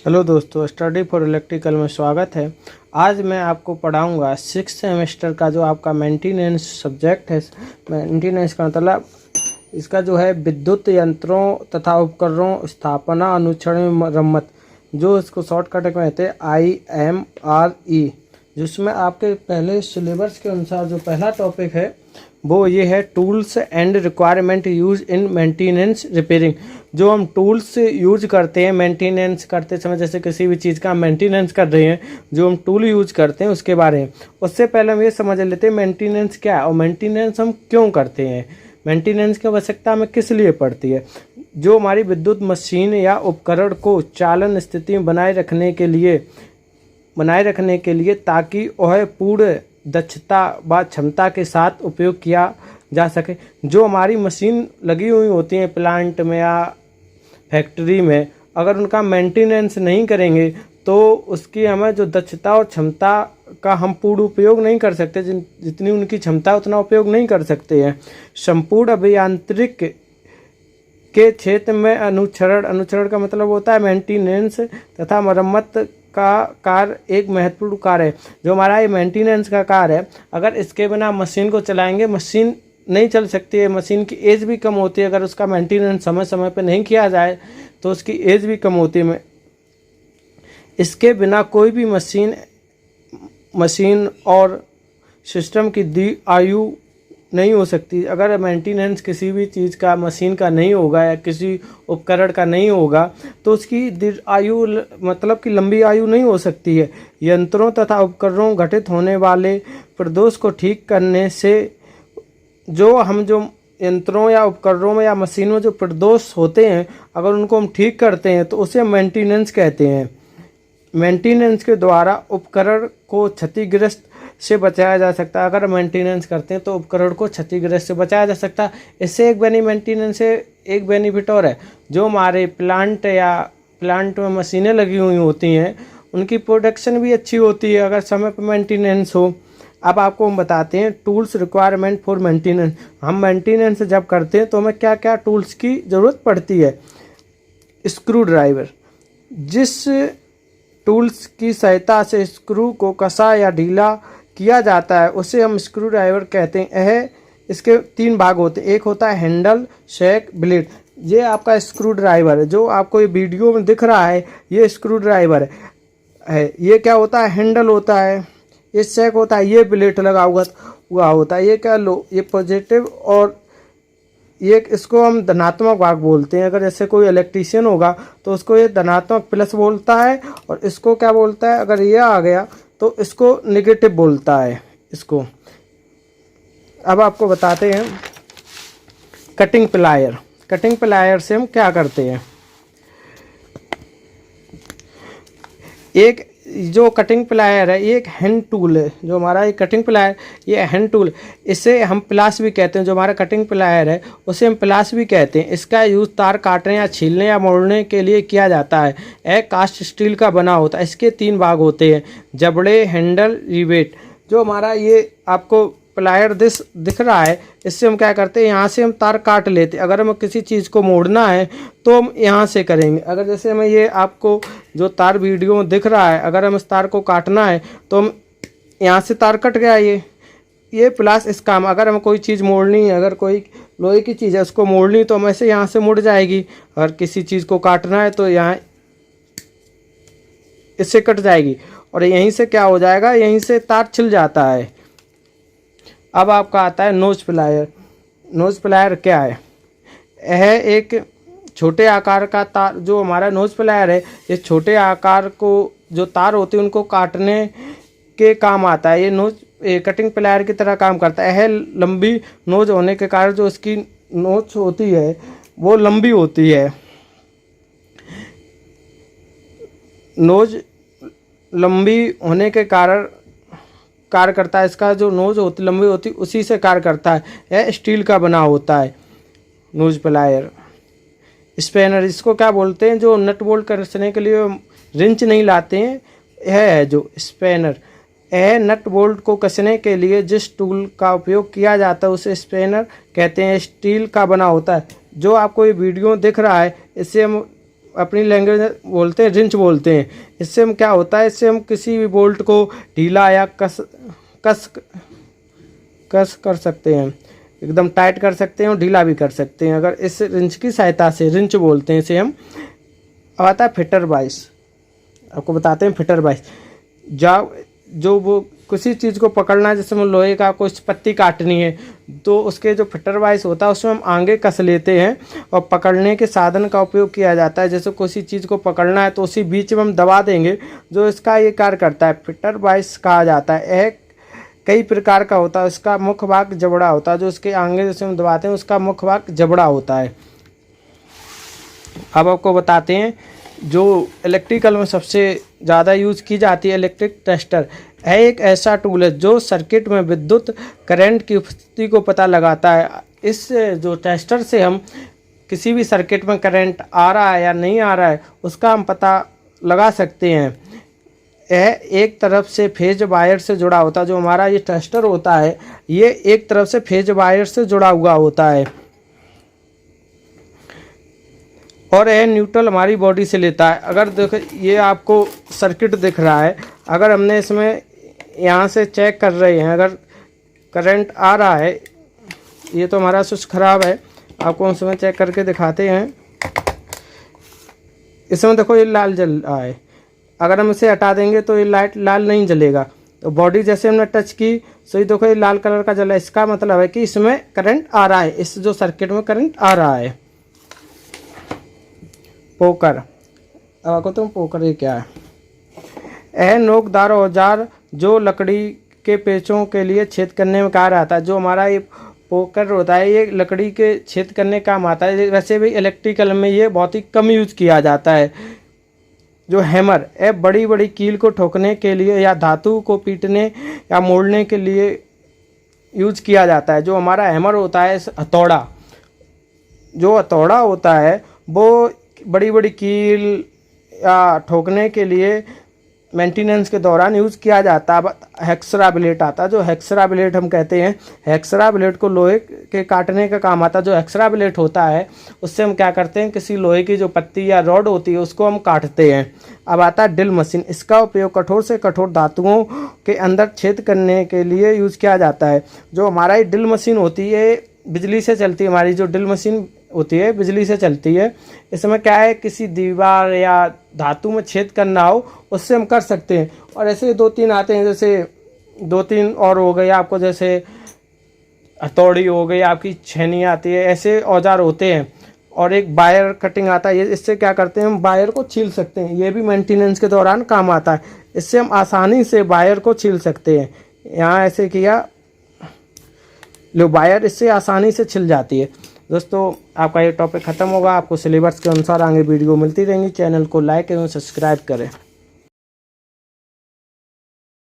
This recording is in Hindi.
हेलो दोस्तों, स्टडी फॉर इलेक्ट्रिकल में स्वागत है। आज मैं आपको पढ़ाऊंगा 6th सेमेस्टर का जो आपका मेंटेनेंस सब्जेक्ट है। मेंटेनेंस का मतलब इसका जो है विद्युत यंत्रों तथा उपकरणों स्थापना अनुक्षण मरम्मत, जो इसको शॉर्टकट में कहते हैं IMRE। जिसमें आपके पहले सिलेबस के अनुसार जो पहला टॉपिक है वो ये है tools and requirement use in maintenance repairing. जो हम टूल्स यूज करते हैं मेंटेनेंस करते समय, जैसे किसी भी चीज़ का मेंटेनेंस कर रहे हैं, जो हम टूल यूज करते हैं उसके बारे में। उससे पहले हम ये समझ लेते हैं मेंटेनेंस क्या है और मेंटेनेंस हम क्यों करते हैं, मेंटेनेंस की आवश्यकता हमें किस लिए पड़ती है। जो हमारी विद्युत मशीन या उपकरण को चालन स्थिति में बनाए रखने के लिए ताकि वह पूर्ण दक्षता व क्षमता के साथ उपयोग किया जा सके। जो हमारी मशीन लगी हुई होती हैं प्लांट में या फैक्ट्री में, अगर उनका मेंटेनेंस नहीं करेंगे तो उसकी हमें जो दक्षता और क्षमता का हम पूर्ण उपयोग नहीं कर सकते। जितनी उनकी क्षमता उतना उपयोग नहीं कर सकते हैं। संपूर्ण अभियांत्रिक के क्षेत्र में अनुचरण का मतलब होता है मेंटेनेंस तथा मरम्मत का कार्य एक महत्वपूर्ण कार्य है। जो हमारा ये मेंटेनेंस का कार्य है, अगर इसके बिना मशीन को चलाएंगे मशीन नहीं चल सकती है। मशीन की एज भी कम होती है, अगर उसका मेंटेनेंस समय समय पे नहीं किया जाए तो उसकी एज भी कम होती है। इसके बिना कोई भी मशीन और सिस्टम की दीर्घ आयु नहीं हो सकती। अगर मेंटेनेंस किसी भी चीज़ का, मशीन का नहीं होगा या किसी उपकरण का नहीं होगा तो उसकी दीर्घ आयु मतलब कि लंबी आयु नहीं हो सकती है। यंत्रों तथा उपकरणों घटित होने वाले प्रदोष को ठीक करने से जो यंत्रों या उपकरणों में या मशीनों में जो प्रदोष होते हैं, अगर उनको हम ठीक करते हैं तो उसे मेंटेनेंस कहते हैं। मेंटेनेंस के द्वारा उपकरण को क्षतिग्रस्त से बचाया जा सकता है। अगर मेंटेनेंस करते हैं तो उपकरण को क्षतिग्रस्त से बचाया जा सकता है। इससे मेंटेनेंस से एक बेनिफिट और है। जो हमारे प्लांट में मशीनें लगी हुई होती हैं उनकी प्रोडक्शन भी अच्छी होती है अगर समय पर मेंटेनेंस हो। अब आपको हम बताते हैं टूल्स रिक्वायरमेंट फॉर मेंटेनेंस। हम मेंटेनेंस जब करते हैं तो हमें क्या क्या टूल्स की ज़रूरत पड़ती है। स्क्रू ड्राइवर, जिस टूल्स की सहायता से स्क्रू को कसा या ढीला किया जाता है उसे हम स्क्रू ड्राइवर कहते हैं। इसके 3 भाग होते हैं। एक होता है हैंडल, शैक, ब्लेड। ये आपका स्क्रू ड्राइवर है जो आपको ये वीडियो में दिख रहा है, ये स्क्रू ड्राइवर है। ये क्या होता है, हैंडल होता है, ये शैक होता है, ये ब्लेड लगा हुआ होता है। ये क्या ये पॉजिटिव और ये इसको हम धनात्मक भाग बोलते हैं। अगर जैसे कोई इलेक्ट्रीशियन होगा तो उसको ये धनात्मक प्लस बोलता है और इसको क्या बोलता है, अगर ये आ गया तो इसको नेगेटिव बोलता है इसको। अब आपको बताते हैं कटिंग प्लायर। कटिंग प्लायर से हम क्या करते हैं। एक जो कटिंग प्लायर है ये एक हैंड टूल है। जो हमारा ये कटिंग प्लायर, ये हैंड टूल, इसे हम प्लास भी कहते हैं। जो हमारा कटिंग प्लायर है उसे हम प्लास भी कहते हैं। इसका यूज़ तार काटने या छीलने या मोड़ने के लिए किया जाता है। यह कास्ट स्टील का बना होता है। इसके 3 भाग होते हैं, जबड़े, हैंडल, रिवेट। जो हमारा ये आपको प्लायर दिख रहा है, इससे हम क्या करते हैं, यहाँ से हम तार काट लेते हैं। अगर हमें किसी चीज़ को मोड़ना है तो हम यहाँ से करेंगे। अगर जैसे हमें ये आपको जो तार वीडियो में दिख रहा है, अगर हम इस तार को काटना है तो हम यहाँ से तार कट गया। ये प्लस इस काम, अगर हमें कोई चीज़ मोड़नी है, अगर कोई लोहे की चीज़ है उसको मोड़नी तो हम ऐसे यहाँ से मुड़ जाएगी। अगर किसी चीज़ को काटना है तो यहाँ इससे कट जाएगी और यहीं से क्या हो जाएगा, यहीं से तार छिल जाता है। अब आपका आता है नोज प्लायर। नोज प्लायर क्या है, यह एक छोटे आकार का तार। जो हमारा नोज प्लायर है ये छोटे आकार को जो तार होते हैं उनको काटने के काम आता है। ये कटिंग प्लायर की तरह काम करता है। यह लंबी नोज होने के कारण जो इसकी नोच होती है वो लंबी होती है। नोज लंबी होने के कारण कार्य करता है। इसका जो नोज होती लंबी होती उसी से कार्य करता है। यह स्टील का बना होता है नोज प्लायर। स्पैनर, इसको क्या बोलते हैं, जो नट बोल्ट कसने के लिए रिंच नहीं लाते हैं, यह है जो स्पैनर। यह नट बोल्ट को कसने के लिए जिस टूल का उपयोग किया जाता है उसे स्पैनर कहते हैं। स्टील का बना होता है। जो आपको ये वीडियो दिख रहा है इससे हम अपनी लैंग्वेज बोलते हैं रिंच बोलते हैं। इससे हम क्या होता है, इससे हम किसी भी बोल्ट को ढीला या कस कर सकते हैं, एकदम टाइट कर सकते हैं और ढीला भी कर सकते हैं अगर इस रिंच की सहायता से। रिंच बोलते हैं इसे हम। अब आता है फिटर वाइस। आपको बताते हैं फिटर वाइस। जो वो किसी चीज़ को पकड़ना है, जैसे हम लोहे का कुछ पत्ती काटनी है तो उसके जो फिटर वाइस होता है उसमें हम आगे कस लेते हैं और पकड़ने के साधन का उपयोग किया जाता है। जैसे किसी चीज़ को पकड़ना है तो उसी बीच में हम दबा देंगे, जो इसका ये कार्य करता है फिटर वाइस कहा जाता है। यह कई प्रकार का होता है। इसका मुख्य भाग जबड़ा होता है, जो इसके आगे जैसे हम दबाते हैं उसका मुख्य भाग जबड़ा होता है। अब आपको बताते हैं जो इलेक्ट्रिकल में सबसे ज़्यादा यूज़ की जाती है इलेक्ट्रिक टेस्टर है। एक ऐसा टूल है जो सर्किट में विद्युत करंट की उपस्थिति को पता लगाता है। इस जो टेस्टर से हम किसी भी सर्किट में करंट आ रहा है या नहीं आ रहा है उसका हम पता लगा सकते हैं। यह एक तरफ से फेज वायर से जुड़ा होता है। जो हमारा ये टेस्टर होता है ये एक तरफ से फेज वायर से जुड़ा हुआ होता है और यह न्यूट्रल हमारी बॉडी से लेता है। अगर देखो ये आपको सर्किट दिख रहा है, अगर हमने इसमें यहाँ से चेक कर रहे हैं अगर करंट आ रहा है, ये तो हमारा स्विच ख़राब है, आपको उसमें चेक करके दिखाते हैं। इसमें देखो ये लाल जल रहा है, अगर हम इसे हटा देंगे तो ये लाइट लाल नहीं जलेगा। तो बॉडी जैसे हमने टच की सो ये देखो ये लाल कलर का जला, इसका मतलब है कि इसमें करंट आ रहा है, इस जो सर्किट में करंट आ रहा है। पोकर। अब आपको तुम पोकर ये क्या है? यह नोकदार औजार जो लकड़ी के पेचों के लिए छेद करने में कार्य आता है। जो हमारा ये पोकर होता है ये लकड़ी के छेद करने काम आता है। वैसे भी इलेक्ट्रिकल में ये बहुत ही कम यूज़ किया जाता है। जो हैमर है बड़ी बड़ी कील को ठोकने के लिए या धातु को पीटने या मोड़ने के लिए यूज किया जाता है। जो हमारा हैमर होता है हथौड़ा, जो हथौड़ा होता है वो बड़ी बड़ी कील या ठोकने के लिए मेंटेनेंस के दौरान यूज़ किया जाता है। अब हेक्सरा ब्लेड आता है, जो हेक्सरा ब्लेड हम कहते हैं। हेक्सरा ब्लेड को लोहे के काटने का काम आता है। जो हेक्सरा ब्लेड होता है उससे हम क्या करते हैं, किसी लोहे की जो पत्ती या रॉड होती है उसको हम काटते हैं। अब आता है ड्रिल मशीन। इसका उपयोग कठोर से कठोर धातुओं के अंदर छेद करने के लिए यूज़ किया जाता है। जो हमारा ड्रिल मशीन होती है बिजली से चलती है। हमारी जो ड्रिल मशीन होती है बिजली से चलती है। इसमें क्या है, किसी दीवार या धातु में छेद करना हो उससे हम कर सकते हैं। और ऐसे 2-3 आते हैं, जैसे 2-3 और हो गए आपको, जैसे हथौड़ी हो गई, आपकी छेनी आती है, ऐसे औजार होते हैं। और एक वायर कटिंग आता है, ये इससे क्या करते हैं हम वायर को छील सकते हैं। ये भी मेंटेनेंस के दौरान काम आता है। इससे हम आसानी से वायर को छील सकते हैं। यहाँ ऐसे किया, लो वायर इससे आसानी से छिल जाती है। दोस्तों आपका ये टॉपिक ख़त्म होगा। आपको सिलेबस के अनुसार आगे वीडियो मिलती रहेंगी। चैनल को लाइक एवं सब्सक्राइब करें।